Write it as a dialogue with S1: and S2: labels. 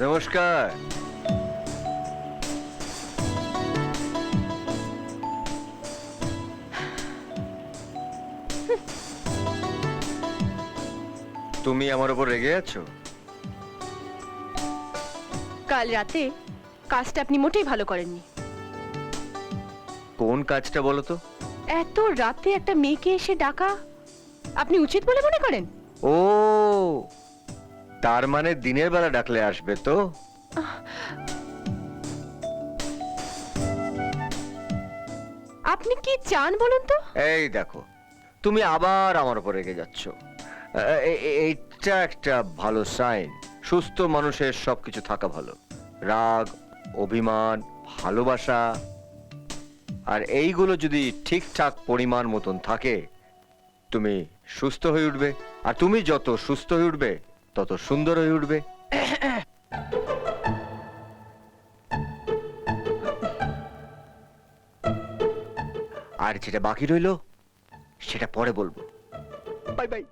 S1: নমস্কার। তুমি আমার উপর রেগে আছো?
S2: কাল রাতে কাজটা আপনি মোটেই ভালো করেননি।
S1: কোন কাজটা বলো তো?
S2: এত রাতে একটা মেয়েকে এসে ডাকা আপনি উচিত বলে মনে করেন?
S1: ও, তার মানে দিনের বেলা ডাকলে আসবে তো?
S2: আপনি কি চান বলুন তো?
S1: এই দেখো, তুমি আবার আমার উপর রেগে যাচ্ছ। এইটা একটা ভালো সাইন। সুস্থ মানুষের সবকিছু থাকা ভালো। রাগ, অভিমান, ভালোবাসা, আর এইগুলো যদি ঠিকঠাক পরিমাণ মতন থাকে, তুমি সুস্থ হয়ে উঠবে। আর তুমি যত সুস্থ হয়ে উঠবে তত সুন্দর হয়ে উঠবে। আর যেটা বাকি রইলো সেটা পরে বলবো। Bye bye.